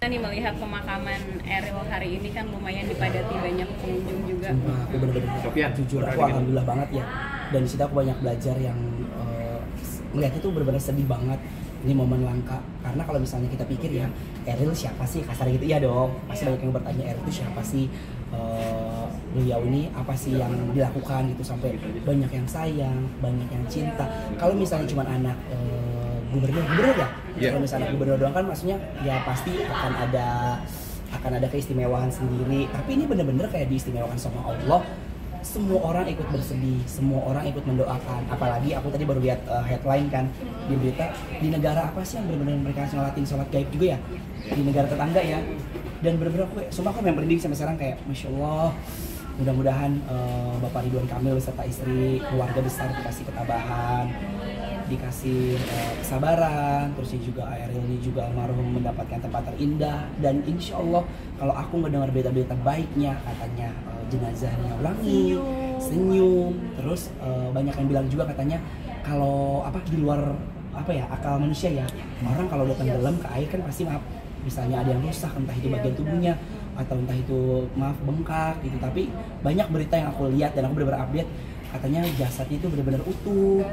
Nih melihat pemakaman Eril hari ini kan lumayan dipadati banyak pengunjung juga. Sumpah, aku bener-bener jujur aku alhamdulillah banget ya. Dan di situ aku banyak belajar yang melihat itu bener-bener sedih banget. Ini momen langka karena kalau misalnya kita pikir ya Eril siapa sih kasar gitu, iya dong pasti banyak yang bertanya Eril itu siapa sih, beliau ini apa sih yang dilakukan gitu sampai banyak yang sayang, banyak yang cinta. Kalau misalnya cuma anak gubernur ya. Kalau misalnya gubernur doang kan maksudnya ya pasti akan ada keistimewaan sendiri. Tapi ini bener-bener kayak diistimewakan sama Allah. Semua orang ikut bersedih, semua orang ikut mendoakan. Apalagi aku tadi baru lihat headline kan di berita, di negara apa sih yang benar-benar mereka ngelatin sholat gaib juga ya, di negara tetangga ya. Dan benar-benar aku memang merinding sampai sekarang kayak masya Allah. Mudah-mudahan Bapak Ridwan Kamil beserta istri, keluarga besar dikasih ketabahan, dikasih kesabaran, terus juga Eril ini juga almarhum mendapatkan tempat terindah. Dan insya Allah kalau aku mendengar berita-berita baiknya katanya jenazahnya wangi, senyum, terus banyak yang bilang juga katanya kalau di luar akal manusia ya, orang kalau udah tenggelam ke air kan pasti misalnya ada yang rusak, entah itu bagian tubuhnya atau entah itu bengkak gitu. Tapi banyak berita yang aku lihat dan aku benar-benar update, katanya jasadnya itu benar-benar utuh,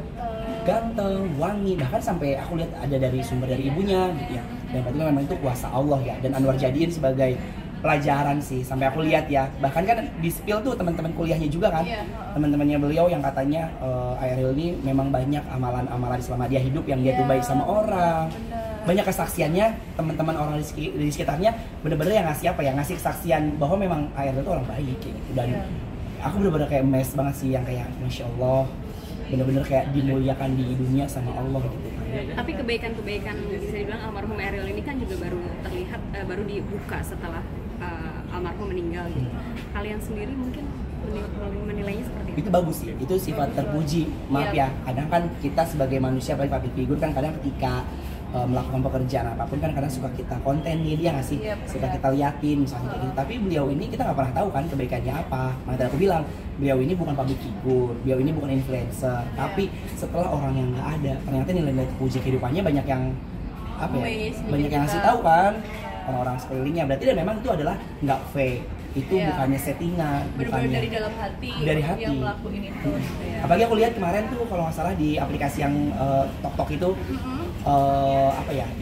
ganteng, wangi, bahkan sampai aku lihat ada dari sumber dari ibunya gitu ya. Dan berarti memang itu kuasa Allah ya. Dan Anwar jadiin sebagai pelajaran sih, sampai aku lihat ya. Bahkan kan di spill tuh teman-teman kuliahnya juga kan, teman-temannya beliau yang katanya Eril ini memang banyak amalan-amalan selama dia hidup yang dia tuh baik sama orang. Banyak kesaksiannya teman-teman orang di sekitarnya bener-bener yang ngasih kesaksian bahwa memang Eril itu orang baik kayak gitu. Dan aku bener-bener kayak amazed banget sih, yang kayak masya Allah, bener-bener kayak dimuliakan di dunia sama Allah gitu. Tapi kebaikan-kebaikan bisa dibilang almarhum Eril ini kan juga baru terlihat, baru dibuka setelah almarhum meninggal gitu. Kalian sendiri mungkin menilainya seperti itu bagus sih, itu sifat terpuji. Maaf ya, kadang kan kita sebagai manusia, apalagi public figure kan kadang ketika melakukan pekerjaan apapun kan kadang suka kita kontenin, dia nggak sih, suka kita liatin misalnya kayak gitu. Tapi beliau ini kita nggak pernah tahu kan kebaikannya apa. Makanya aku bilang beliau ini bukan public figure, beliau ini bukan influencer. Tapi setelah orang yang nggak ada, ternyata nilai-nilai terpuji kehidupannya banyak yang banyak yang ngasih tahu kan orang-orang sekelilingnya. Berarti dan memang itu adalah nggak fake, itu bukannya settingan, bukannya dari dalam hati, yang melakukan itu. Apalagi aku lihat kemarin tuh kalau nggak salah di aplikasi yang Tok itu,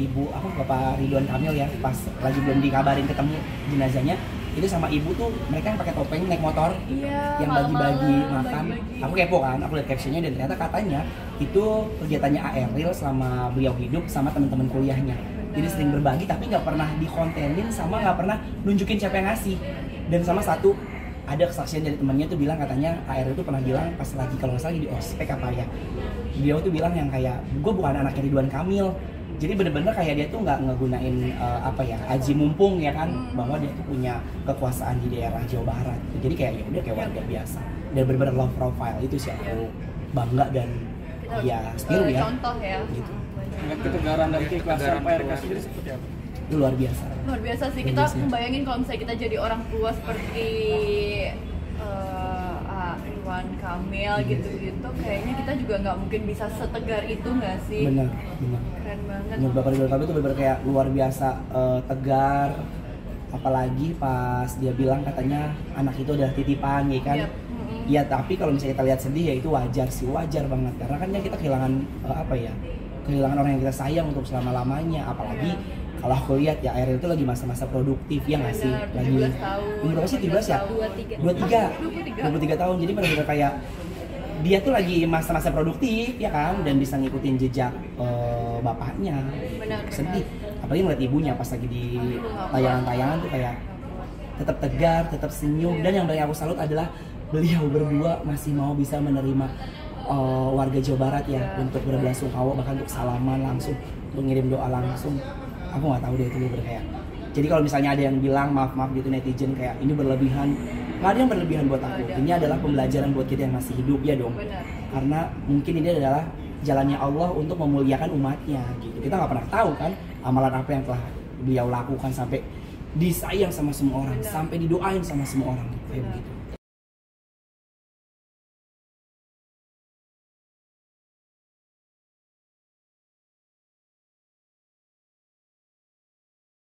ibu Bapak Ridwan Kamil ya, pas lagi belum dikabarin ketemu jenazahnya, itu sama ibu tuh mereka yang pakai topeng naik motor, yang bagi-bagi makan. Aku kepo kan, aku lihat captionnya dan ternyata katanya itu kegiatannya Eril selama beliau hidup sama teman-teman kuliahnya. Jadi sering berbagi tapi nggak pernah dikontenin sama nggak pernah nunjukin siapa yang ngasih. Dan sama satu ada kesaksian dari temannya tuh bilang katanya Eril tuh pernah bilang pas lagi kalau nggak salah di ospek apa ya, beliau tuh bilang yang kayak gue bukan anaknya Ridwan Kamil. Jadi bener-bener kayak dia tuh nggak ngegunain aji mumpung ya kan, bahwa dia tuh punya kekuasaan di daerah Jawa Barat. Jadi kayak ya udah kayak warga biasa. Dan bener-bener low profile, itu sih aku bangga dan ya still ya. Contoh ya. Gitu. Dengan ketegaran dan keikhlasan Pak RK sendiri seperti apa? Itu luar biasa. Luar biasa sih, kita membayangin kalau misalnya kita jadi orang tua seperti Ridwan Kamil gitu-gitu, kayaknya kita juga nggak mungkin bisa setegar itu nggak sih? Benar. Keren banget. Menurut Bapak Ridwan Kamil itu benar kayak luar biasa tegar. Apalagi pas dia bilang katanya anak itu adalah titipan ya kan. Iya, tapi kalau misalnya kita lihat sedih ya itu wajar banget, karena kan kita kehilangan kehilangan orang yang kita sayang untuk selama-lamanya. Apalagi kalau aku lihat ya Eril itu lagi masa-masa produktif ya nggak sih, lagi umur berapa sih, 17 ya? 23 tahun. Jadi benar-benar kayak dia tuh lagi masa-masa produktif ya kan, dan bisa ngikutin jejak bapaknya. Sedih apalagi ngeliat ibunya pas lagi di tayangan-tayangan tuh kayak tetap tegar, tetap senyum. Dan yang paling aku salut adalah beliau berdua masih mau bisa menerima warga Jawa Barat ya untuk berbelasungkawa, bahkan untuk salaman langsung, untuk ngirim doa langsung. Aku nggak tahu deh itu kayak. Jadi kalau misalnya ada yang bilang maaf gitu netizen kayak ini berlebihan, nggak ada yang berlebihan buat aku. Ini adalah pembelajaran buat kita yang masih hidup ya dong. Karena mungkin ini adalah jalannya Allah untuk memuliakan umatnya gitu. Kita nggak pernah tahu kan amalan apa yang telah beliau lakukan sampai disayang sama semua orang, sampai didoain sama semua orang kayak begitu.